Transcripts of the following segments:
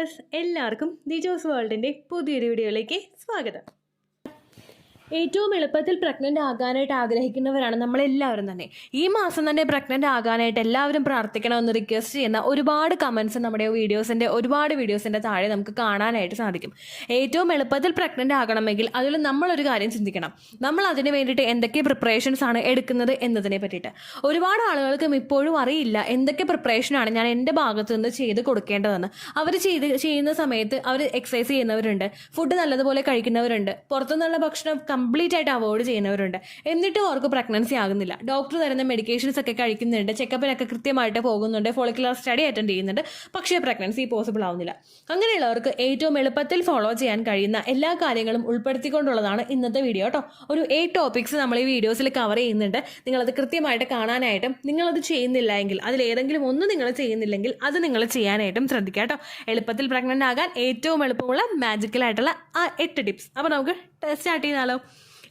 Dears, എല്ലാവർക്കും ദിജോസ് വേൾഡിൻ്റെ പുതിയൊരു വീഡിയോയിലേക്ക് സ്വാഗതം. ഏറ്റവും എളുപ്പത്തിൽ പ്രഗ്നൻ്റ് ആകാനായിട്ട് ആഗ്രഹിക്കുന്നവരാണ് നമ്മളെല്ലാവരും തന്നെ. ഈ മാസം തന്നെ പ്രഗ്നൻ്റ് ആകാനായിട്ട് എല്ലാവരും പ്രാർത്ഥിക്കണമെന്ന് റിക്വസ്റ്റ് ചെയ്യുന്ന ഒരുപാട് കമൻസ് നമ്മുടെ ഒരുപാട് വീഡിയോസിൻ്റെ താഴെ നമുക്ക് കാണാനായിട്ട് സാധിക്കും. ഏറ്റവും എളുപ്പത്തിൽ പ്രഗ്നൻ്റ് ആകണമെങ്കിൽ അതിൽ നമ്മളൊരു കാര്യം ചിന്തിക്കണം. നമ്മൾ അതിന് വേണ്ടിയിട്ട് എന്തൊക്കെ പ്രിപ്പറേഷൻസ് ആണ് എടുക്കുന്നത് എന്നതിനെ പറ്റിയിട്ട്. ഒരുപാട് ആളുകൾക്കും ഇപ്പോഴും അറിയില്ല എന്തൊക്കെ പ്രിപ്പറേഷനാണ് ഞാൻ എൻ്റെ ഭാഗത്തു നിന്ന് ചെയ്ത് കൊടുക്കേണ്ടതെന്ന്. അവർ ചെയ്യുന്ന സമയത്ത് അവർ എക്സസൈസ് ചെയ്യുന്നവരുണ്ട്, ഫുഡ് നല്ലതുപോലെ കഴിക്കുന്നവരുണ്ട്, പുറത്തുനിന്നുള്ള ഭക്ഷണം കംപ്ലീറ്റ് ആയിട്ട് അവോയ്ഡ് ചെയ്യുന്നവരുണ്ട്. എന്നിട്ടും അവർക്ക് പ്രഗ്നൻസി ആകുന്നില്ല. ഡോക്ടർ തരുന്ന മെഡിക്കേഷൻസ് ഒക്കെ കഴിക്കുന്നുണ്ട്, ചെക്കപ്പിനൊക്കെ കൃത്യമായിട്ട് പോകുന്നുണ്ട്, ഫോളിക്കുലർ സ്റ്റഡി അറ്റൻഡ് ചെയ്യുന്നുണ്ട്, പക്ഷേ പ്രഗ്നൻസി പോസിബിൾ ആവുന്നില്ല. അങ്ങനെയുള്ളവർക്ക് ഏറ്റവും എളുപ്പത്തിൽ ഫോളോ ചെയ്യാൻ കഴിയുന്ന എല്ലാ കാര്യങ്ങളും ഉൾപ്പെടുത്തിക്കൊണ്ടുള്ളതാണ് ഇന്നത്തെ വീഡിയോ കേട്ടോ. ഒരു 8 ടോപ്പിക്സ് നമ്മൾ ഈ വീഡിയോസിൽ കവർ ചെയ്യുന്നുണ്ട്. നിങ്ങളത് കൃത്യമായിട്ട് കാണാനായിട്ടും നിങ്ങളത് ചെയ്യുന്നില്ല എങ്കിൽ, അതിലേതെങ്കിലും ഒന്ന് നിങ്ങൾ ചെയ്യുന്നില്ലെങ്കിൽ അത് നിങ്ങൾ ചെയ്യാനായിട്ടും ശ്രദ്ധിക്കുക കേട്ടോ. എളുപ്പത്തിൽ പ്രഗ്നൻ്റ് ആകാൻ ഏറ്റവും എളുപ്പമുള്ള മാജിക്കലായിട്ടുള്ള ആ 8 ടിപ്സ്. അപ്പോൾ നമുക്ക് സ്റ്റാർട്ട് ചെയ്താലോ.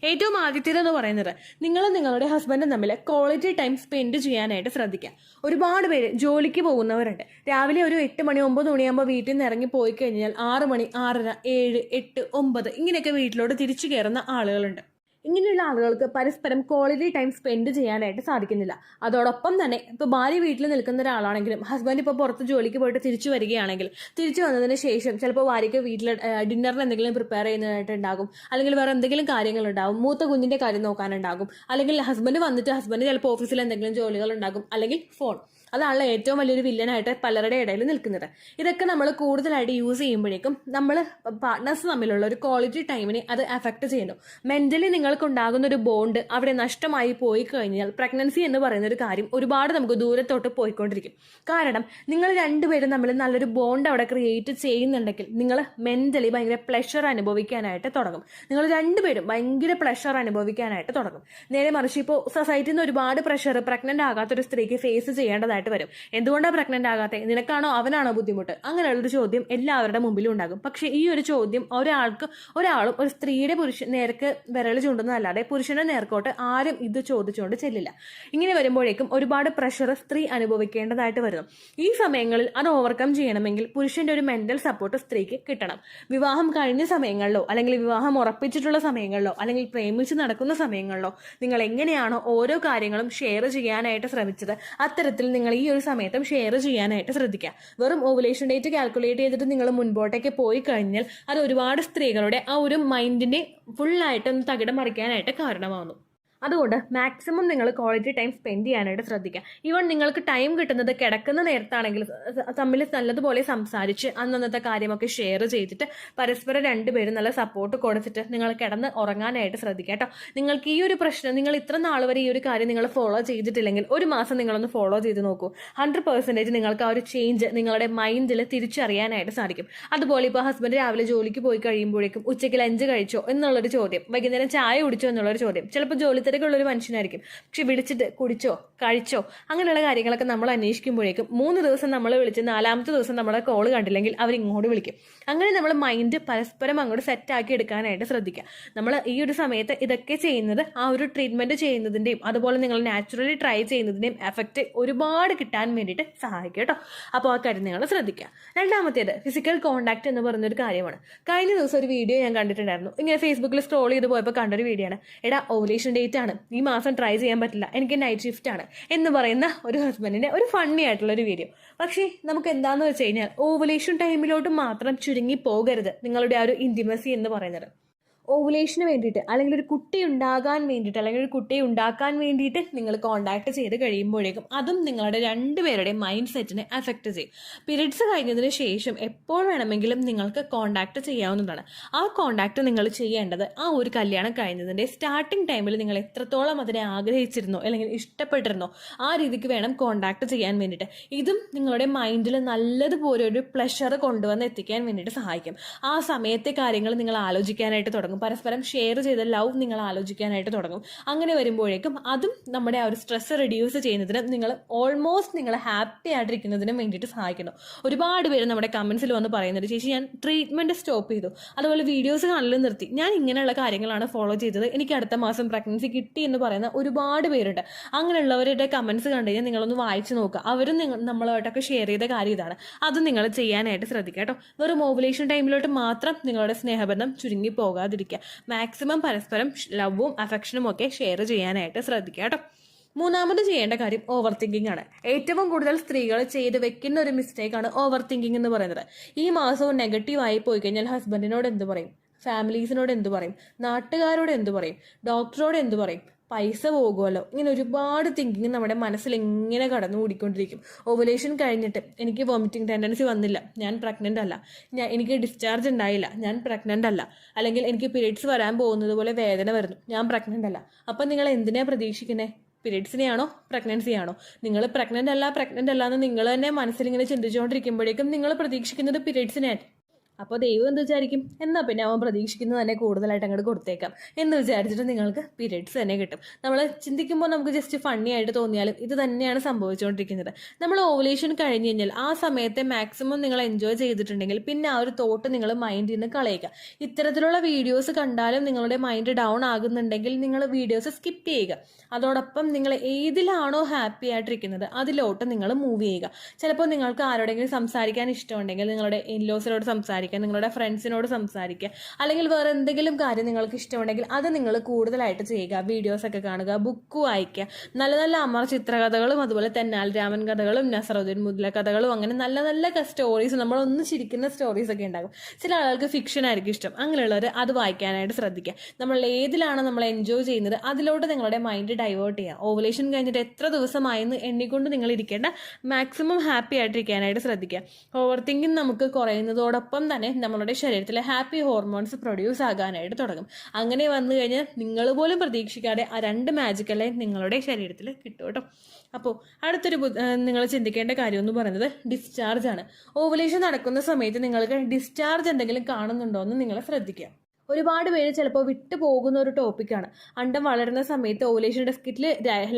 ഏറ്റവും ആദ്യത്തേതെന്ന് പറയുന്നത്, നിങ്ങളും നിങ്ങളുടെ ഹസ്ബൻഡും തമ്മിൽ ക്വാളിറ്റി ടൈം സ്പെൻഡ് ചെയ്യാനായിട്ട് ശ്രദ്ധിക്കുക. ഒരുപാട് പേര് ജോലിക്ക് പോകുന്നവരുണ്ട്. രാവിലെ ഒരു 8 മണി 9 മണിയാകുമ്പോൾ വീട്ടിൽ നിന്ന് ഇറങ്ങി പോയി കഴിഞ്ഞാൽ 6 മണി 6:30 7 8 9 ഇങ്ങനെയൊക്കെ വീട്ടിലോട്ട് തിരിച്ചു കയറുന്ന ആളുകളുണ്ട്. ഇങ്ങനെയുള്ള ആളുകൾക്ക് പരസ്പരം ക്വാളിറ്റി ടൈം സ്പെൻഡ് ചെയ്യാനായിട്ട് സാധിക്കുന്നില്ല. അതോടൊപ്പം തന്നെ ഇപ്പോൾ ഭാര്യ വീട്ടിൽ നിൽക്കുന്ന ഒരാളാണെങ്കിലും ഹസ്ബൻഡ് ഇപ്പോൾ പുറത്ത് ജോലിക്ക് പോയിട്ട് തിരിച്ചു വരികയാണെങ്കിൽ തിരിച്ചു വന്നതിന് ശേഷം ചിലപ്പോൾ ഭാര്യയ്ക്ക് വീട്ടിൽ ഡിന്നറിന് എന്തെങ്കിലും പ്രിപ്പയർ ചെയ്യുന്നതായിട്ടുണ്ടാകും, അല്ലെങ്കിൽ വേറെ എന്തെങ്കിലും കാര്യങ്ങളുണ്ടാകും, മൂത്ത കുഞ്ഞിൻ്റെ കാര്യം നോക്കാനുണ്ടാകും, അല്ലെങ്കിൽ ഹസ്ബൻഡ് വന്നിട്ട് ഹസ്ബൻഡ് ചിലപ്പോൾ ഓഫീസിൽ എന്തെങ്കിലും ജോലികളുണ്ടാകും, അല്ലെങ്കിൽ ഫോൺ. അതാണല്ലോ ഏറ്റവും വലിയൊരു വില്ലനായിട്ട് പലരുടെ ഇടയിൽ നിൽക്കുന്നത്. ഇതൊക്കെ നമ്മൾ കൂടുതലായിട്ട് യൂസ് ചെയ്യുമ്പോഴേക്കും നമ്മൾ പാർട്ട്നേഴ്സ് തമ്മിലുള്ള ഒരു ക്വാളിറ്റി ടൈമിനെ അത് അഫക്റ്റ് ചെയ്യുന്നു. മെന്റലി നിങ്ങൾക്കുണ്ടാകുന്ന ഒരു ബോണ്ട് അവിടെ നഷ്ടമായി പോയി കഴിഞ്ഞാൽ പ്രഗ്നൻസി എന്ന് പറയുന്ന ഒരു കാര്യം ഒരുപാട് നമുക്ക് ദൂരത്തോട്ട് പോയിക്കൊണ്ടിരിക്കും. കാരണം നിങ്ങൾ രണ്ടുപേരും തമ്മിൽ നല്ലൊരു ബോണ്ട് അവിടെ ക്രിയേറ്റ് ചെയ്യുന്നുണ്ടെങ്കിൽ നിങ്ങൾ മെന്റലി ഭയങ്കര പ്ലഷർ അനുഭവിക്കാനായിട്ട് തുടങ്ങും. നിങ്ങൾ രണ്ടുപേരും ഭയങ്കര പ്ലഷർ അനുഭവിക്കാനായിട്ട് തുടങ്ങും. നേരെ മറിച്ച് ഇപ്പോൾ സൊസൈറ്റിയിൽ നിന്ന് ഒരുപാട് പ്രഷർ പ്രഗ്നന്റ് ആകാത്തൊരു സ്ത്രീക്ക് ഫേസ് ചെയ്യേണ്ടതായിട്ട് വരും. എന്തുകൊണ്ടാണ് പ്രഗ്നന്റ് ആകാത്തെ, നിനക്കാണോ അവനാണോ ബുദ്ധിമുട്ട്, അങ്ങനെയുള്ളൊരു ചോദ്യം എല്ലാവരുടെ മുമ്പിലും ഉണ്ടാകും. പക്ഷെ ഈ ഒരു ചോദ്യം ഒരാളും ഒരു സ്ത്രീയുടെ നേർക്ക് വിരൽ ചൂണ്ടുന്നതല്ലാതെ പുരുഷന്റെ നേർക്കോട്ട് ആരും ഇത് ചോദിച്ചുകൊണ്ട് ചെല്ലില്ല. ഇങ്ങനെ വരുമ്പോഴേക്കും ഒരുപാട് പ്രഷർ സ്ത്രീ അനുഭവിക്കേണ്ടതായിട്ട് വരുന്നു. ഈ സമയങ്ങളിൽ അത് ഓവർകം ചെയ്യണമെങ്കിൽ പുരുഷന്റെ ഒരു മെന്റൽ സപ്പോർട്ട് സ്ത്രീക്ക് കിട്ടണം. വിവാഹം കഴിഞ്ഞ സമയങ്ങളിലോ, അല്ലെങ്കിൽ വിവാഹം ഉറപ്പിച്ചിട്ടുള്ള സമയങ്ങളിലോ, അല്ലെങ്കിൽ പ്രേമിച്ച് നടക്കുന്ന സമയങ്ങളിലോ നിങ്ങൾ എങ്ങനെയാണോ ഓരോ കാര്യങ്ങളും ഷെയർ ചെയ്യാനായിട്ട് ശ്രമിച്ചത്, അത്തരത്തിൽ നിങ്ങൾ ഈ ഒരു സമയത്തും ഷെയർ ചെയ്യാനായിട്ട് ശ്രദ്ധിക്കുക. വെറും ഓവുലേഷൻ ഡേറ്റ് കാൽക്കുലേറ്റ് ചെയ്തിട്ട് നിങ്ങൾ മുൻപോട്ടേക്ക് പോയി കഴിഞ്ഞാൽ അത് ഒരുപാട് സ്ത്രീകളുടെ ആ ഒരു മൈൻഡിനെ ഫുള്ളായിട്ടൊന്ന് തകിടം മറിക്കാനായിട്ട് കാരണമാകുന്നു. അതുകൊണ്ട് മാക്സിമം നിങ്ങൾ ക്വാളിറ്റി ടൈം സ്പെൻഡ് ചെയ്യാനായിട്ട് ശ്രദ്ധിക്കുക. ഈവൻ നിങ്ങൾക്ക് ടൈം കിട്ടുന്നത് കിടക്കുന്ന നേരത്താണെങ്കിൽ തമ്മിൽ നല്ലതുപോലെ സംസാരിച്ച് അന്നത്തെ കാര്യമൊക്കെ ഷെയർ ചെയ്തിട്ട് പരസ്പരം രണ്ടുപേരും നല്ല സപ്പോർട്ട് കൊടുത്തിട്ട് നിങ്ങൾ കിടന്ന് ഉറങ്ങാനായിട്ട് ശ്രദ്ധിക്കുക കേട്ടോ. നിങ്ങൾക്ക് ഈ ഒരു പ്രശ്നം, നിങ്ങൾ ഇത്ര നാൾ വരെ ഈ ഒരു കാര്യം നിങ്ങൾ ഫോളോ ചെയ്തിട്ടില്ലെങ്കിൽ ഒരു മാസം നിങ്ങളൊന്ന് ഫോളോ ചെയ്ത് നോക്കൂ. 100% നിങ്ങൾക്ക് ആ ഒരു ചേഞ്ച് നിങ്ങളുടെ മൈൻഡിൽ തിരിച്ചറിയാനായിട്ട് സാധിക്കും. അതുപോലെ ഇപ്പോൾ ഹസ്ബൻഡ് രാവിലെ ജോലിക്ക് പോയി കഴിയുമ്പോഴേക്കും ഉച്ചയ്ക്ക് ലഞ്ച് കഴിച്ചോ എന്നുള്ളൊരു ചോദ്യം, വൈകുന്നേരം ചായ കുടിച്ചോ എന്നുള്ളൊരു ചോദ്യം, ചിലപ്പോൾ ജോലി തിരക്കുള്ളൊരു മനുഷ്യനായിരിക്കും, പക്ഷെ വിളിച്ചിട്ട് കുടിച്ചോ കഴിച്ചോ അങ്ങനെയുള്ള കാര്യങ്ങളൊക്കെ നമ്മൾ അന്വേഷിക്കുമ്പോഴേക്കും 3 ദിവസം നമ്മൾ വിളിച്ച് 4ാമത്തെ ദിവസം നമ്മളെ കോൾ കണ്ടില്ലെങ്കിൽ അവരിങ്ങോട്ട് വിളിക്കും. അങ്ങനെ നമ്മൾ മൈൻഡ് പരസ്പരം അങ്ങോട്ട് സെറ്റാക്കി എടുക്കാനായിട്ട് ശ്രദ്ധിക്കുക. നമ്മൾ ഈ ഒരു സമയത്ത് ഇതൊക്കെ ചെയ്യുന്നത് ആ ഒരു ട്രീറ്റ്മെന്റ് ചെയ്യുന്നതിൻ്റെയും അതുപോലെ നിങ്ങൾ നാച്ചുറലി ട്രൈ ചെയ്യുന്നതിൻ്റെയും എഫക്റ്റ് ഒരുപാട് കിട്ടാൻ വേണ്ടിയിട്ട് സഹായിക്കും കേട്ടോ. അപ്പോൾ ആ കാര്യം നിങ്ങൾ ശ്രദ്ധിക്കുക. രണ്ടാമത്തേത് ഫിസിക്കൽ കോണ്ടാക്ട് എന്ന് പറയുന്നൊരു കാര്യമാണ്. കഴിഞ്ഞ ദിവസം ഒരു വീഡിയോ ഞാൻ കണ്ടിട്ടുണ്ടായിരുന്നു. ഇങ്ങനെ ഫേസ്ബുക്കിൽ സ്ക്രോൾ ചെയ്ത് പോയപ്പോൾ കണ്ടൊരു വീഡിയോ ആണ്. ഓവുലേഷൻ ഡേറ്റ് ആണ്, ഈ മാസം ട്രൈ ചെയ്യാൻ പറ്റില്ല, എനിക്ക് നൈറ്റ് ഷിഫ്റ്റ് ആണ് എന്ന് പറയുന്ന ഒരു ഹസ്ബൻഡിന്റെ ഒരു ഫണ്ണി ആയിട്ടുള്ള ഒരു വീഡിയോ. പക്ഷേ നമുക്ക് എന്താന്ന് വെച്ച് കഴിഞ്ഞാൽ ഓവുലേഷൻ ടൈമിലോട്ട് മാത്രം ചുരുങ്ങി പോകരുത് നിങ്ങളുടെ ആ ഒരു ഇന്റിമസി എന്ന് പറയുന്നത്. ഓവുലേഷന് വേണ്ടിയിട്ട്, അല്ലെങ്കിൽ ഒരു കുട്ടി ഉണ്ടാകാൻ വേണ്ടിയിട്ട്, അല്ലെങ്കിൽ ഒരു കുട്ടിയെ ഉണ്ടാക്കാൻ വേണ്ടിയിട്ട് നിങ്ങൾ കോണ്ടാക്ട് ചെയ്ത് കഴിയുമ്പോഴേക്കും അതും നിങ്ങളുടെ രണ്ടുപേരുടെയും മൈൻഡ് സെറ്റിനെ അഫക്റ്റ് ചെയ്യും. പീരീഡ്സ് കഴിഞ്ഞതിന് ശേഷം എപ്പോൾ വേണമെങ്കിലും നിങ്ങൾക്ക് കോണ്ടാക്ട് ചെയ്യാവുന്നതാണ്. ആ കോണ്ടാക്ട് നിങ്ങൾ ചെയ്യേണ്ടത് ആ ഒരു കല്യാണം കഴിഞ്ഞതിൻ്റെ സ്റ്റാർട്ടിങ് ടൈമിൽ നിങ്ങൾ എത്രത്തോളം അതിനെ ആഗ്രഹിച്ചിരുന്നോ അല്ലെങ്കിൽ ഇഷ്ടപ്പെട്ടിരുന്നോ ആ രീതിക്ക് വേണം കോണ്ടാക്ട് ചെയ്യാൻ വേണ്ടിയിട്ട്. ഇതും നിങ്ങളുടെ മൈൻഡിൽ നല്ലതുപോലെ ഒരു പ്ലഷർ കൊണ്ടുവന്ന് എത്തിക്കാൻ വേണ്ടിയിട്ട് സഹായിക്കും. ആ സമയത്തെ കാര്യങ്ങൾ നിങ്ങൾ ആലോചിക്കാനായിട്ട് തുടങ്ങും. തുടങ്ങും. പരസ്പരം ഷെയർ ചെയ്ത ലവ് നിങ്ങൾ ആലോചിക്കാനായിട്ട് തുടങ്ങും. അങ്ങനെ വരുമ്പോഴേക്കും അതും നമ്മുടെ ആ ഒരു സ്ട്രെസ് റെഡ്യൂസ് ചെയ്യുന്നതിനും നിങ്ങൾ ഹാപ്പി ആയിട്ടിരിക്കുന്നതിനും വേണ്ടിയിട്ട് സഹായിക്കുന്നു. ഒരുപാട് പേര് നമ്മുടെ കമൻസിൽ വന്ന് പറയുന്നുണ്ട്, ചേച്ചി ഞാൻ ട്രീറ്റ്മെൻറ്റ് സ്റ്റോപ്പ് ചെയ്തു, അതുപോലെ വീഡിയോസ് കാണലും നിർത്തി, ഞാൻ ഇങ്ങനെയുള്ള കാര്യങ്ങളാണ് ഫോളോ ചെയ്തത്, എനിക്ക് അടുത്ത മാസം പ്രഗ്നൻസി കിട്ടി എന്ന് പറയുന്ന ഒരുപാട് പേരുണ്ട്. അങ്ങനെയുള്ളവരുടെ കമൻസ് കണ്ടു കഴിഞ്ഞാൽ നിങ്ങളൊന്ന് വായിച്ചു നോക്കുക. അവരും നമ്മളായിട്ടൊക്കെ ഷെയർ ചെയ്ത കാര്യം ഇതാണ്. അത് നിങ്ങൾ ചെയ്യാനായിട്ട് ശ്രദ്ധിക്കുക കേട്ടോ. വെറും ഓവുലേഷൻ ടൈമിലോട്ട് മാത്രം നിങ്ങളുടെ സ്നേഹബന്ധം ചുരുങ്ങി പോകാതിരിക്കുക. മാക്സിമം പരസ്പരം ലവും അഫെക്ഷനും ഒക്കെ ഷെയർ ചെയ്യാനായിട്ട് ശ്രദ്ധിക്കുക കേട്ടോ. മൂന്നാമത് ചെയ്യേണ്ട കാര്യം ഓവർ തിങ്കിങ് ആണ്. ഏറ്റവും കൂടുതൽ സ്ത്രീകൾ ചെയ്ത് വെക്കുന്ന ഒരു മിസ്റ്റേക്കാണ് ഓവർ തിങ്കിങ് എന്ന് പറയുന്നത്. ഈ മാസവും നെഗറ്റീവായി പോയി കഴിഞ്ഞാൽ ഹസ്ബൻഡിനോട് എന്ത് പറയും, ഫാമിലീസിനോട് എന്ത് പറയും, നാട്ടുകാരോട് എന്ത് പറയും, ഡോക്ടറോട് എന്ത് പറയും, പൈസ പോകുമല്ലോ, ഇങ്ങനെ ഒരുപാട് തിങ്കിങ് നമ്മുടെ മനസ്സിൽ എങ്ങനെ കടന്നു കൂടിക്കൊണ്ടിരിക്കും. ഓവുലേഷൻ കഴിഞ്ഞിട്ട് എനിക്ക് വോമിറ്റിംഗ് ടെൻഡൻസി വന്നില്ല, ഞാൻ പ്രഗ്നൻ്റ് അല്ല, എനിക്ക് ഡിസ്ചാർജ് ഉണ്ടായില്ല, ഞാൻ പ്രഗ്നൻ്റ് അല്ല, അല്ലെങ്കിൽ എനിക്ക് പീരീഡ്സ് വരാൻ പോകുന്നത് പോലെ വേദന വരുന്നു, ഞാൻ പ്രഗ്നൻ്റ് അല്ല. അപ്പം നിങ്ങൾ എന്തിനാ പ്രതീക്ഷിക്കുന്നത്? പീരീഡ്സിനെയാണോ പ്രഗ്നൻസിയാണോ? നിങ്ങൾ പ്രഗ്നൻ്റ് അല്ല എന്ന് നിങ്ങൾ തന്നെ മനസ്സിലിങ്ങനെ ചിന്തിച്ചുകൊണ്ടിരിക്കുമ്പോഴേക്കും നിങ്ങൾ പ്രതീക്ഷിക്കുന്നത് പീരീഡ്സിനെ. അപ്പോൾ ദൈവം എന്ത് വിചാരിക്കും, എന്നാൽ പിന്നെ അവൻ പ്രതീക്ഷിക്കുന്നത് തന്നെ കൂടുതലായിട്ട് അങ്ങോട്ട് കൊടുത്തേക്കാം എന്ന് വിചാരിച്ചിട്ട് നിങ്ങൾക്ക് പീരീഡ്സ് തന്നെ കിട്ടും. നമ്മൾ ചിന്തിക്കുമ്പോൾ നമുക്ക് ജസ്റ്റ് ഫണ്ണി ആയിട്ട് തോന്നിയാലും ഇത് തന്നെയാണ് സംഭവിച്ചുകൊണ്ടിരിക്കുന്നത്. നമ്മൾ ഓവുലേഷൻ കഴിഞ്ഞ് കഴിഞ്ഞാൽ ആ സമയത്തെ മാക്സിമം നിങ്ങൾ എൻജോയ് ചെയ്തിട്ടുണ്ടെങ്കിൽ പിന്നെ ആ ഒരു തോട്ട് നിങ്ങൾ മൈൻഡിൽ നിന്ന് കളയുക. ഇത്തരത്തിലുള്ള വീഡിയോസ് കണ്ടാലും നിങ്ങളുടെ മൈൻഡ് ഡൗൺ ആകുന്നുണ്ടെങ്കിൽ നിങ്ങൾ വീഡിയോസ് സ്കിപ്പ് ചെയ്യുക. അതോടൊപ്പം നിങ്ങൾ ഏതിലാണോ ഹാപ്പി ആയിട്ടിരിക്കുന്നത് അതിലോട്ട് നിങ്ങൾ മൂവ് ചെയ്യുക. ചിലപ്പോൾ നിങ്ങൾക്ക് ആരോടെങ്കിലും സംസാരിക്കാൻ ഇഷ്ടമുണ്ടെങ്കിൽ നിങ്ങളുടെ ഇൻലോസിനോട് സംസാരിക്കുക, നിങ്ങളുടെ ഫ്രണ്ട്സിനോട് സംസാരിക്കുക, അല്ലെങ്കിൽ വേറെ എന്തെങ്കിലും കാര്യം നിങ്ങൾക്ക് ഇഷ്ടമുണ്ടെങ്കിൽ അത് നിങ്ങൾ കൂടുതലായിട്ട് ചെയ്യുക. വീഡിയോസൊക്കെ കാണുക, ബുക്ക് വായിക്കുക, നല്ല നല്ല അമർ ചിത്രകഥകളും അതുപോലെ തെന്നാലി രാമൻ കഥകളും നസറുദ്ദീൻ മുദ്ല കഥകളും അങ്ങനെ നല്ല നല്ല സ്റ്റോറീസ്, നമ്മളൊന്ന് ചിരിക്കുന്ന സ്റ്റോറീസ് ഒക്കെ ഉണ്ടാകും. ചില ആളുകൾക്ക് ഫിക്ഷൻ ആയിരിക്കും ഇഷ്ടം. അങ്ങനെയുള്ളവർ അത് വായിക്കാനായിട്ട് ശ്രദ്ധിക്കുക. നമ്മൾ ഏതിലാണ് നമ്മൾ എൻജോയ് ചെയ്യുന്നത് അതിലോട്ട് നിങ്ങളുടെ മൈൻഡ് ഡൈവേർട്ട് ചെയ്യുക. ഓവുലേഷൻ കഴിഞ്ഞിട്ട് എത്ര ദിവസമായെന്ന് എണ്ണിക്കൊണ്ട് നിങ്ങൾ ഇരിക്കേണ്ട, മാക്സിമം ഹാപ്പി ആയിട്ടിരിക്കാനായിട്ട് ശ്രദ്ധിക്കുക. ഓവർ തിങ്കിങ് നമുക്ക് കുറയുന്നതോടൊപ്പം തന്നെ നമ്മളുടെ ശരീരത്തിലെ ഹാപ്പി ഹോർമോൺസ് പ്രൊഡ്യൂസ് ആകാനായിട്ട് തുടങ്ങും. അങ്ങനെ വന്നു കഴിഞ്ഞാൽ നിങ്ങൾ പോലും പ്രതീക്ഷിക്കാതെ ആ രണ്ട് മാജിക്കല്ലേ നിങ്ങളുടെ ശരീരത്തിൽ കിട്ടും കേട്ടോ. അപ്പോൾ അടുത്തൊരു നിങ്ങൾ ചിന്തിക്കേണ്ട കാര്യം എന്ന് പറയുന്നത് ഡിസ്ചാർജ് ആണ്. ഓവുലേഷൻ നടക്കുന്ന സമയത്ത് നിങ്ങൾക്ക് ഡിസ്ചാർജ് എന്തെങ്കിലും കാണുന്നുണ്ടോ എന്ന് നിങ്ങൾ ശ്രദ്ധിക്കുക. ഒരുപാട് പേര് ചിലപ്പോൾ വിട്ടു പോകുന്ന ഒരു ടോപ്പിക്കാണ്. അണ്ടം വളരുന്ന സമയത്ത് ഓവുലേഷൻ ഡെസ്കിറ്റിൽ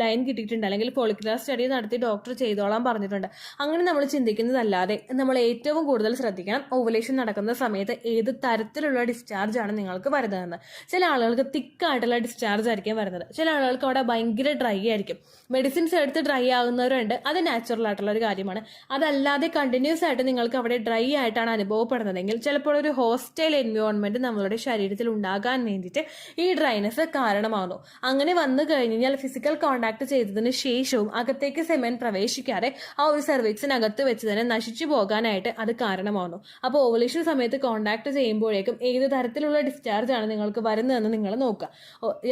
ലൈൻ കിട്ടിയിട്ടുണ്ട്, അല്ലെങ്കിൽ ഫോളിക്കുലർ സ്റ്റഡി നടത്തി ഡോക്ടർ ചെയ്തോളാൻ പറഞ്ഞിട്ടുണ്ട്. അങ്ങനെ നമ്മൾ ചിന്തിക്കുന്നതല്ലാതെ നമ്മൾ ഏറ്റവും കൂടുതൽ ശ്രദ്ധിക്കണം ഓവുലേഷൻ നടക്കുന്ന സമയത്ത് ഏത് തരത്തിലുള്ള ഡിസ്ചാർജ് ആണ് നിങ്ങൾക്ക് വരുന്നതെന്ന്. ചില ആളുകൾക്ക് തിക്കായിട്ടുള്ള ഡിസ്ചാർജ് ആയിരിക്കും വരുന്നത്, ചില ആളുകൾക്ക് അവിടെ ഭയങ്കര ഡ്രൈ ആയിരിക്കും. മെഡിസിൻസ് എടുത്ത് ഡ്രൈ ആകുന്നവരുണ്ട്, അത് നാച്ചുറൽ ആയിട്ടുള്ള ഒരു കാര്യമാണ്. അതല്ലാതെ കണ്ടിന്യൂസ് ആയിട്ട് നിങ്ങൾക്ക് അവിടെ ഡ്രൈ ആയിട്ടാണ് അനുഭവപ്പെടുന്നതെങ്കിൽ ചിലപ്പോൾ ഒരു ഹോസ്റ്റൈൽ എൻവയോൺമെന്റ് നമ്മളുടെ ശരീരത്തിൽ ഉണ്ടാകാൻ വേണ്ടിയിട്ട് ഈ ഡ്രൈനെസ് കാരണമാകുന്നു. അങ്ങനെ വന്നു കഴിഞ്ഞാൽ ഫിസിക്കൽ കോണ്ടാക്ട് ചെയ്തതിന് ശേഷവും അകത്തേക്ക് സെമൻ പ്രവേശിക്കാതെ ആ ഒരു സെർവിക്സിനകത്ത് വെച്ച് തന്നെ നശിച്ചു പോകാനായിട്ട് അത് കാരണമാകുന്നു. അപ്പോൾ ഓവുലേഷൻ സമയത്ത് കോണ്ടാക്ട് ചെയ്യുമ്പോഴേക്കും ഏത് തരത്തിലുള്ള ഡിസ്ചാർജ് ആണ് നിങ്ങൾക്ക് വരുന്നതെന്ന് നിങ്ങൾ നോക്കുക.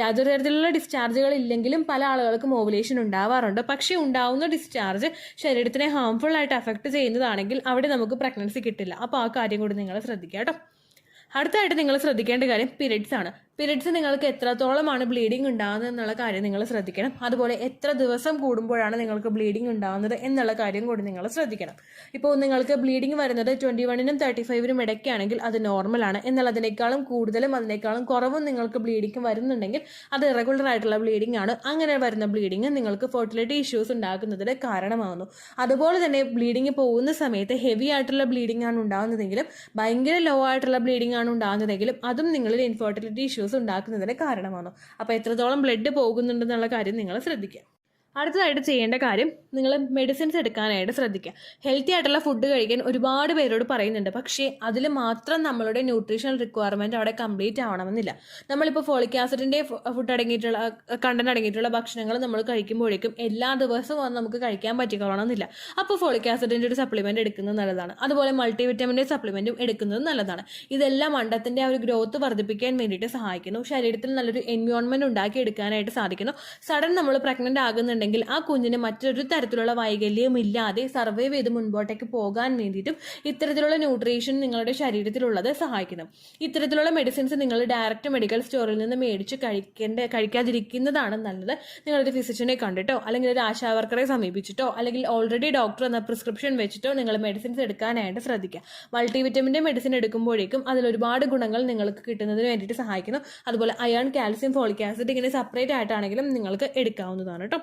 യാതൊരു തരത്തിലുള്ള ഡിസ്ചാർജുകൾ ഇല്ലെങ്കിലും പല ആളുകൾക്കും ഓവുലേഷൻ ഉണ്ടാവാറുണ്ട്. പക്ഷേ ഉണ്ടാവുന്ന ഡിസ്ചാർജ് ശരീരത്തിനെ ഹാംഫുൾ ആയിട്ട് അഫക്ട് ചെയ്യുന്നതാണെങ്കിൽ അവിടെ നമുക്ക് പ്രഗ്നൻസി കിട്ടില്ല. അപ്പോൾ ആ കാര്യം കൂടി നിങ്ങൾ ശ്രദ്ധിക്കുക കേട്ടോ. അടുത്തായിട്ട് നിങ്ങൾ ശ്രദ്ധിക്കേണ്ട കാര്യം പീരീഡ്സ് ആണ്. പീരീഡ്സ് നിങ്ങൾക്ക് എത്രത്തോളമാണ് ബ്ലീഡിങ് ഉണ്ടാകുന്നത് എന്നുള്ള കാര്യം നിങ്ങൾ ശ്രദ്ധിക്കണം. അതുപോലെ എത്ര ദിവസം കൂടുമ്പോഴാണ് നിങ്ങൾക്ക് ബ്ലീഡിങ് ഉണ്ടാകുന്നത് എന്നുള്ള കാര്യം കൂടി നിങ്ങൾ ശ്രദ്ധിക്കണം. ഇപ്പോൾ നിങ്ങൾക്ക് ബ്ലീഡിങ് വരുന്നത് 21-നും 35-നും ഇടയ്ക്കാണെങ്കിൽ അത് നോർമലാണ്. എന്നാൽ അതിനേക്കാളും കൂടുതലും അതിനേക്കാളും കുറവും നിങ്ങൾക്ക് ബ്ലീഡിങ് വരുന്നുണ്ടെങ്കിൽ അത് ഇറഗുലർ ആയിട്ടുള്ള ബ്ലീഡിങ് ആണ്. അങ്ങനെ വരുന്ന ബ്ലീഡിങ് നിങ്ങൾക്ക് ഫെർട്ടിലിറ്റി ഇഷ്യൂസ് ഉണ്ടാക്കുന്നതിന് കാരണമാകുന്നു. അതുപോലെ തന്നെ ബ്ലീഡിങ് പോകുന്ന സമയത്ത് ഹെവി ആയിട്ടുള്ള ബ്ലീഡിങ് ആണ് ഉണ്ടാകുന്നതെങ്കിലും ഭയങ്കര ലോ ആയിട്ടുള്ള ബ്ലീഡിങ് ആണ് ഉണ്ടാകുന്നതെങ്കിലും അതും നിങ്ങളിൽ ഇൻഫെർട്ടിലിറ്റി ഇഷ്യൂസ് ഉണ്ടാക്കുന്നതിന് കാരണമാണ്. അപ്പോൾ എത്രത്തോളം ബ്ലഡ് പോകുന്നുണ്ടെന്നുള്ള കാര്യം നിങ്ങൾ ശ്രദ്ധിക്കുക. അടുത്തതായിട്ട് ചെയ്യേണ്ട കാര്യം നിങ്ങൾ മെഡിസിൻസ് എടുക്കാനായിട്ട് ശ്രദ്ധിക്കുക. ഹെൽത്തി ആയിട്ടുള്ള ഫുഡ് കഴിക്കാൻ ഒരുപാട് പേരോട് പറയുന്നുണ്ട്, പക്ഷേ അതിൽ മാത്രം നമ്മളുടെ ന്യൂട്രീഷണൽ റിക്വയർമെൻറ്റ് അവിടെ കംപ്ലീറ്റ് ആവണമെന്നില്ല. നമ്മളിപ്പോൾ ഫോളിക് ആസിഡിൻ്റെ ഫുഡ് അടങ്ങിയിട്ടുള്ള കണ്ടന്റ് അടങ്ങിയിട്ടുള്ള ഭക്ഷണങ്ങൾ നമ്മൾ കഴിക്കുമ്പോഴേക്കും എല്ലാ ദിവസവും അത് നമുക്ക് കഴിക്കാൻ പറ്റിക്കൊള്ളണമെന്നില്ല. അപ്പോൾ ഫോളിക് ആസിഡിൻ്റെ ഒരു സപ്ലിമെൻറ്റ് എടുക്കുന്നത് നല്ലതാണ്. അതുപോലെ മൾട്ടി വിറ്റമിൻ്റെ സപ്ലിമെൻറ്റും എടുക്കുന്നത് നല്ലതാണ്. ഇതെല്ലാം അണ്ടത്തിൻ്റെ ആ ഒരു ഗ്രോത്ത് വർദ്ധിപ്പിക്കാൻ വേണ്ടിയിട്ട് സഹായിക്കുന്നു. ശരീരത്തിൽ നല്ലൊരു എൻവയോൺമെൻറ്റ് ഉണ്ടാക്കി എടുക്കാനായിട്ട് സാധിക്കുന്നു. സഡൻ നമ്മൾ പ്രഗ്നൻ്റ് ആകുന്നുണ്ടെങ്കിൽ അല്ലെങ്കിൽ ആ കുഞ്ഞിന് മറ്റൊരു തരത്തിലുള്ള വൈകല്യവും ഇല്ലാതെ സർവൈവ് ചെയ്ത് മുൻപോട്ടേക്ക് പോകാൻ വേണ്ടിയിട്ടും ഇത്തരത്തിലുള്ള ന്യൂട്രീഷൻ നിങ്ങളുടെ ശരീരത്തിലുള്ളത് സഹായിക്കുന്നു. ഇത്തരത്തിലുള്ള മെഡിസിൻസ് നിങ്ങൾ ഡയറക്റ്റ് മെഡിക്കൽ സ്റ്റോറിൽ നിന്ന് മേടിച്ച് കഴിക്കാതിരിക്കുന്നതാണ് നല്ലത്. നിങ്ങളൊരു ഫിസിഷ്യനെ കണ്ടിട്ടോ അല്ലെങ്കിൽ ഒരു ആശാവർക്കറെ സമീപിച്ചിട്ടോ അല്ലെങ്കിൽ ഓൾറെഡി ഡോക്ടർ എന്ന പ്രിസ്ക്രിപ്ഷൻ വെച്ചിട്ടോ നിങ്ങൾ മെഡിസിൻസ് എടുക്കാനായിട്ട് ശ്രദ്ധിക്കുക. മൾട്ടിവിറ്റമിൻ്റെ മെഡിസിൻ എടുക്കുമ്പോഴേക്കും അതിൽ ഒരുപാട് ഗുണങ്ങൾ നിങ്ങൾക്ക് കിട്ടുന്നതിന് വേണ്ടിയിട്ട് സഹായിക്കുന്നു. അതുപോലെ അയൺ, കാൽസ്യം, ഫോളിക് ആസിഡ് ഇങ്ങനെ സെപ്പറേറ്റ് ആയിട്ടാണെങ്കിലും നിങ്ങൾക്ക് എടുക്കാവുന്നതാണ് കേട്ടോ.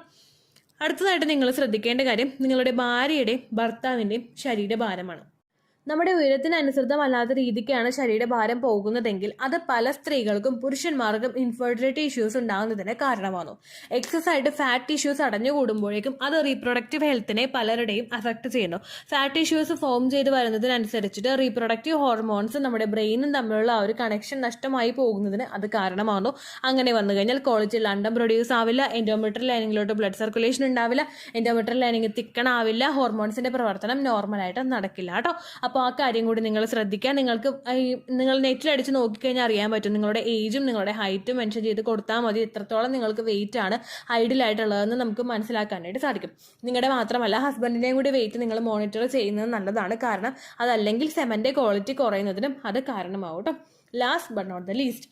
അടുത്തതായിട്ട് നിങ്ങൾ ശ്രദ്ധിക്കേണ്ട കാര്യം നിങ്ങളുടെ ഭാര്യയുടെയും ഭർത്താവിൻ്റെയും ശരീരഭാരമാണ്. നമ്മുടെ ഉയരത്തിനനുസൃതമല്ലാത്ത രീതിക്കാണ് ശരീരഭാരം പോകുന്നതെങ്കിൽ അത് പല സ്ത്രീകൾക്കും പുരുഷന്മാർക്കും ഇൻഫെർട്ടിലിറ്റി ഇഷ്യൂസ് ഉണ്ടാകുന്നതിന് കാരണമാകുന്നു. എക്സസ് ആയിട്ട് ഫാറ്റ് ടിഷ്യൂസ് അടഞ്ഞുകൂടുമ്പോഴേക്കും അത് റീപ്രൊഡക്റ്റീവ് ഹെൽത്തിനെ പലരുടെയും അഫക്റ്റ് ചെയ്യുന്നു. ഫാറ്റ് ടിഷ്യൂസ് ഫോം ചെയ്ത് വരുന്നതിനനുസരിച്ചിട്ട് റീപ്രൊഡക്റ്റീവ് ഹോർമോൺസ് നമ്മുടെ ബ്രെയിനും തമ്മിലുള്ള ആ ഒരു കണക്ഷൻ നഷ്ടമായി പോകുന്നതിന് അത് കാരണമാകുന്നു. അങ്ങനെ വന്നു കഴിഞ്ഞാൽ കോളേജിൽ അണ്ടം പ്രൊഡ്യൂസ് ആവില്ല, എൻഡോമെട്രിയൽ ലൈനിങ്ങിലോട്ട് ബ്ലഡ് സർക്കുലേഷൻ ഉണ്ടാവില്ല, എൻഡോമെട്രിയൽ ലൈനിങ് തിക്കണാവില്ല, ഹോർമോൺസിന്റെ പ്രവർത്തനം നോർമലായിട്ട് നടക്കില്ല കേട്ടോ. അപ്പോൾ ആ കാര്യം കൂടി നിങ്ങൾ ശ്രദ്ധിക്കുക. നിങ്ങൾ നെറ്റിലടിച്ച് നോക്കിക്കഴിഞ്ഞാൽ അറിയാൻ പറ്റും. നിങ്ങളുടെ ഏജും നിങ്ങളുടെ ഹൈറ്റും മെൻഷൻ ചെയ്ത് കൊടുത്താൽ മതി എത്രത്തോളം നിങ്ങൾക്ക് വെയിറ്റ് ആണ് ഐഡിയലായിട്ടുള്ളതെന്ന് നമുക്ക് മനസ്സിലാക്കാനായിട്ട് സാധിക്കും. നിങ്ങളുടെ മാത്രമല്ല ഹസ്ബൻഡിൻ്റെയും കൂടി വെയിറ്റ് നിങ്ങൾ മോണിറ്റർ ചെയ്യുന്നത് നല്ലതാണ്. കാരണം അതല്ലെങ്കിൽ സെമൻ്റെ ക്വാളിറ്റി കുറയുന്നതിനും അത് കാരണമാവും കേട്ടോ. Last but not the least,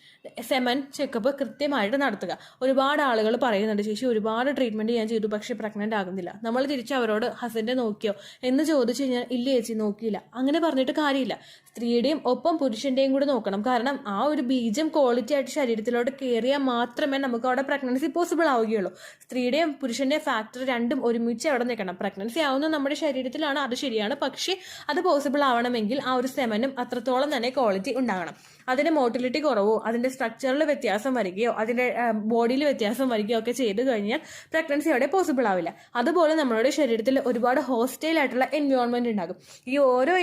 semen checkup കൃത്യമായിട്ട് നടത്തുക. ഒരുപാട് ആളുകൾ പറയുന്നുണ്ട്, ചേച്ചി ഒരുപാട് ട്രീറ്റ്മെൻറ്റ് ഞാൻ ചെയ്തു പക്ഷേ പ്രഗ്നൻ്റ് ആകുന്നില്ല. നമ്മൾ തിരിച്ച് അവരോട് ഹസ്ബൻഡ് നോക്കിയോ എന്ന് ചോദിച്ചു കഴിഞ്ഞാൽ ഇല്ല ചേച്ചി നോക്കിയില്ല, അങ്ങനെ പറഞ്ഞിട്ട് കാര്യമില്ല. സ്ത്രീയുടെയും ഒപ്പം പുരുഷൻ്റെയും കൂടി നോക്കണം. കാരണം ആ ഒരു ബീജം ക്വാളിറ്റി ആയിട്ട് ശരീരത്തിലോട്ട് കയറിയാൽ മാത്രമേ നമുക്ക് അവിടെ പ്രഗ്നൻസി പോസിബിൾ ആവുകയുള്ളൂ. സ്ത്രീയുടെയും പുരുഷൻ്റെയും ഫാക്ടർ രണ്ടും ഒരുമിച്ച് അവിടെ നിൽക്കണം. പ്രഗ്നൻസി ആവുന്നത് നമ്മുടെ ശരീരത്തിലാണ്, അത് ശരിയാണ്. പക്ഷേ അത് പോസിബിൾ ആവണമെങ്കിൽ ആ ഒരു സെമനും അത്രത്തോളം തന്നെ ക്വാളിറ്റി ഉണ്ടാകണം. അതിന് മോട്ടിലിറ്റി കുറവോ അതിൻ്റെ സ്ട്രക്ചറിൽ വ്യത്യാസം വരികയോ അതിൻ്റെ ബോഡിയിൽ വ്യത്യാസം വരികയോ ഒക്കെ ചെയ്ത് കഴിഞ്ഞാൽ പ്രഗ്നൻസി അവിടെ പോസിബിൾ ആവില്ല. അതുപോലെ നമ്മളുടെ ശരീരത്തിൽ ഒരുപാട് ഹോസ്റ്റൈൽ ആയിട്ടുള്ള എൻവയോൺമെൻറ്റ് ഉണ്ടാകും. ഈ ഓരോ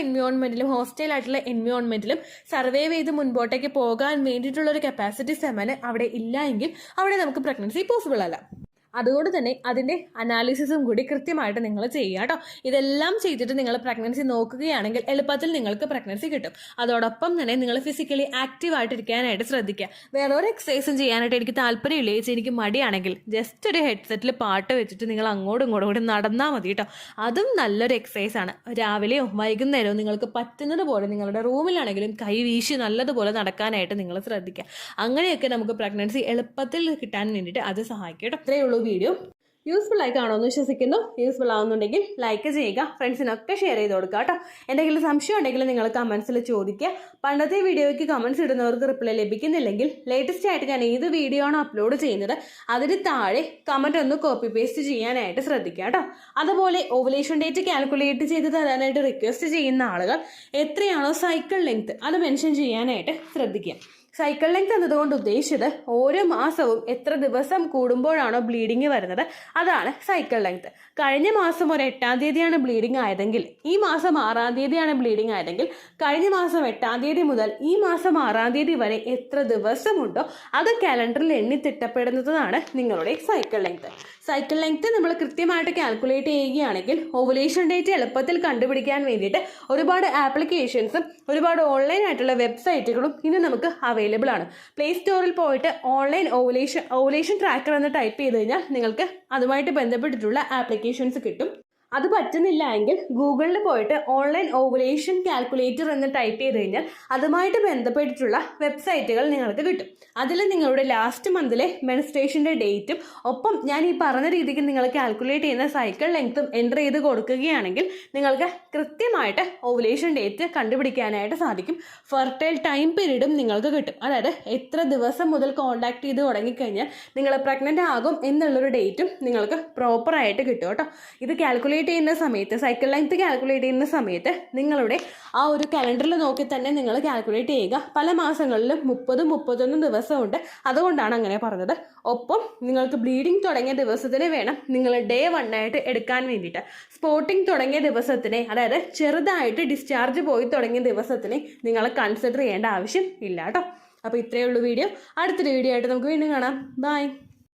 ഹോസ്റ്റൈൽ ആയിട്ടുള്ള എൻവയോൺമെൻറ്റിലും സർവൈവ് ചെയ്ത് മുൻപോട്ടേക്ക് പോകാൻ വേണ്ടിയിട്ടുള്ള ഒരു കപ്പാസിറ്റി സെമന് അവിടെ ഇല്ല എങ്കിൽ അവിടെ നമുക്ക് പ്രഗ്നൻസി പോസിബിൾ അല്ല. അതുകൊണ്ട് തന്നെ അതിൻ്റെ അനാലിസിസും കൂടി കൃത്യമായിട്ട് നിങ്ങൾ ചെയ്യുക കേട്ടോ. ഇതെല്ലാം ചെയ്തിട്ട് നിങ്ങൾ പ്രഗ്നൻസി നോക്കുകയാണെങ്കിൽ എളുപ്പത്തിൽ നിങ്ങൾക്ക് പ്രഗ്നൻസി കിട്ടും. അതോടൊപ്പം തന്നെ നിങ്ങൾ ഫിസിക്കലി ആക്റ്റീവായിട്ടിരിക്കാനായിട്ട് ശ്രദ്ധിക്കുക. വേറെ ഒരു എക്സസൈസും ചെയ്യാനായിട്ട് എനിക്ക് താല്പര്യമില്ല ചേച്ചി, എനിക്ക് മടിയാണെങ്കിൽ ജസ്റ്റ് ഒരു ഹെഡ്സെറ്റിൽ പാട്ട് വെച്ചിട്ട് നിങ്ങൾ അങ്ങോട്ടും ഇങ്ങോട്ടും കൂടി നടന്നാൽ മതി കേട്ടോ. അതും നല്ലൊരു എക്സസൈസാണ്. രാവിലെയോ വൈകുന്നേരമോ നിങ്ങൾക്ക് പറ്റുന്നത് പോലെ നിങ്ങളുടെ റൂമിലാണെങ്കിലും കൈ വീശി നല്ലതുപോലെ നടക്കാനായിട്ട് നിങ്ങൾ ശ്രദ്ധിക്കുക. അങ്ങനെയൊക്കെ നമുക്ക് പ്രഗ്നൻസി എളുപ്പത്തിൽ കിട്ടാൻ വേണ്ടിയിട്ട് അത് സഹായിക്കും കേട്ടോ. ഇത്രയേ ഉള്ളൂ വീഡിയോ. യൂസ്ഫുൾ ആയി കാണുമെന്ന് വിശ്വസിക്കുന്നു. യൂസ്ഫുൾ ആവുന്നുണ്ടെങ്കിൽ ലൈക്ക് ചെയ്യുക, ഫ്രണ്ട്സിനൊക്കെ ഷെയർ ചെയ്ത് കൊടുക്കുക കേട്ടോ. എന്തെങ്കിലും സംശയം ഉണ്ടെങ്കിൽ നിങ്ങൾ കമൻസിൽ ചോദിക്കുക. പണ്ടത്തെ വീഡിയോയ്ക്ക് കമൻസ് ഇടുന്നവർക്ക് റിപ്ലൈ ലഭിക്കുന്നില്ലെങ്കിൽ ലേറ്റസ്റ്റ് ആയിട്ട് ഞാൻ ഏത് വീഡിയോ ആണോ അപ്ലോഡ് ചെയ്യുന്നത് അതിന് താഴെ കമൻറ്റ് ഒന്ന് കോപ്പി പേസ്റ്റ് ചെയ്യാനായിട്ട് ശ്രദ്ധിക്കുക കേട്ടോ. അതുപോലെ ഓവുലേഷൻ ഡേറ്റ് കാൽക്കുലേറ്റ് ചെയ്ത് തരാനായിട്ട് റിക്വസ്റ്റ് ചെയ്യുന്ന ആളുകൾ എത്രയാണോ സൈക്കിൾ ലെങ്ത് അത് മെൻഷൻ ചെയ്യാനായിട്ട് ശ്രദ്ധിക്കുക. സൈക്കിൾ ലെങ്ത് എന്നതുകൊണ്ട് ഉദ്ദേശിച്ചത് ഓരോ മാസവും എത്ര ദിവസം കൂടുമ്പോഴാണോ ബ്ലീഡിങ് വരുന്നത് അതാണ് സൈക്കിൾ ലെങ്ത്. കഴിഞ്ഞ മാസം ഒരു 8-ാം തീയതിയാണ് ബ്ലീഡിങ് ആയതെങ്കിൽ ഈ മാസം 6-ാം തീയതിയാണ് ബ്ലീഡിങ് ആയതെങ്കിൽ കഴിഞ്ഞ മാസം 8-ാം തീയതി മുതൽ ഈ മാസം 6-ാം തീയതി വരെ എത്ര ദിവസമുണ്ടോ അത് കാലണ്ടറിൽ എണ്ണി തിട്ടപ്പെടുന്നതാണ് നിങ്ങളുടെ സൈക്കിൾ ലെങ്ത്. സൈക്കിൾ ലെങ്ത് നമ്മൾ കൃത്യമായിട്ട് കാൽക്കുലേറ്റ് ചെയ്യുകയാണെങ്കിൽ ഓവുലേഷൻ ഡേറ്റ് എളുപ്പത്തിൽ കണ്ടുപിടിക്കാൻ വേണ്ടിയിട്ട് ഒരുപാട് ആപ്ലിക്കേഷൻസും ഒരുപാട് ഓൺലൈൻ ആയിട്ടുള്ള വെബ്സൈറ്റുകളും ഇന്ന് നമുക്ക് അവൈലബിൾ ആണ്. പ്ലേ സ്റ്റോറിൽ പോയിട്ട് ഓൺലൈൻ ഓവുലേഷൻ ട്രാക്കർ എന്ന് ടൈപ്പ് ചെയ്ത് കഴിഞ്ഞാൽ നിങ്ങൾക്ക് അതുമായിട്ട് ബന്ധപ്പെട്ടിട്ടുള്ള ആപ്ലിക്കേഷൻസ് കിട്ടും. അത് പറ്റുന്നില്ല എങ്കിൽ ഗൂഗിളിൽ പോയിട്ട് ഓൺലൈൻ ഓവുലേഷൻ കാൽക്കുലേറ്റർ എന്ന് ടൈപ്പ് ചെയ്ത് കഴിഞ്ഞാൽ അതുമായിട്ട് ബന്ധപ്പെട്ടിട്ടുള്ള വെബ്സൈറ്റുകൾ നിങ്ങൾക്ക് കിട്ടും. അതിൽ നിങ്ങളുടെ ലാസ്റ്റ് മന്തിലെ മെൻസ്ട്രേഷൻ്റെ ഡേറ്റും ഒപ്പം ഞാൻ ഈ പറഞ്ഞ രീതിക്ക് നിങ്ങൾ കാൽക്കുലേറ്റ് ചെയ്യുന്ന സൈക്കിൾ ലെങ്ത്തും എൻ്റർ ചെയ്ത് കൊടുക്കുകയാണെങ്കിൽ നിങ്ങൾക്ക് കൃത്യമായിട്ട് ഓവുലേഷൻ ഡേറ്റ് കണ്ടുപിടിക്കാനായിട്ട് സാധിക്കും. ഫെർട്ടൈൽ ടൈം പീരീഡും നിങ്ങൾക്ക് കിട്ടും. അതായത് എത്ര ദിവസം മുതൽ കോൺടാക്ട് ചെയ്ത് തുടങ്ങിക്കഴിഞ്ഞാൽ നിങ്ങൾ പ്രഗ്നൻ്റ് ആകും എന്നുള്ളൊരു ഡേറ്റും നിങ്ങൾക്ക് പ്രോപ്പറായിട്ട് കിട്ടും കേട്ടോ. ഇത് കാൽക്കുലേറ്റ് ചെയ്യുന്ന സമയത്ത് സൈക്കിൾ ലെങ്ത് കാൽക്കുലേറ്റ് ചെയ്യുന്ന സമയത്ത് നിങ്ങളുടെ ആ ഒരു കലണ്ടറിൽ നോക്കി തന്നെ നിങ്ങൾ കാൽക്കുലേറ്റ് ചെയ്യുക. പല മാസങ്ങളിലും 30-31 ദിവസമുണ്ട്, അതുകൊണ്ടാണ് അങ്ങനെ പറഞ്ഞത്. ഒപ്പം നിങ്ങൾക്ക് ബ്ലീഡിങ് തുടങ്ങിയ ദിവസത്തിന് വേണം നിങ്ങൾ ഡേ 1 ആയിട്ട് എടുക്കാൻ വേണ്ടിയിട്ട്. സ്പോട്ടിങ് തുടങ്ങിയ ദിവസത്തിനെ, അതായത് ചെറുതായിട്ട് ഡിസ്ചാർജ് പോയി തുടങ്ങിയ ദിവസത്തിനെ നിങ്ങൾ കൺസിഡർ ചെയ്യേണ്ട ആവശ്യം ഇല്ല കേട്ടോ. അപ്പോൾ ഇത്രയേ ഉള്ളൂ വീഡിയോ. അടുത്തൊരു വീഡിയോ ആയിട്ട് നമുക്ക് വീണ്ടും കാണാം. ബൈ.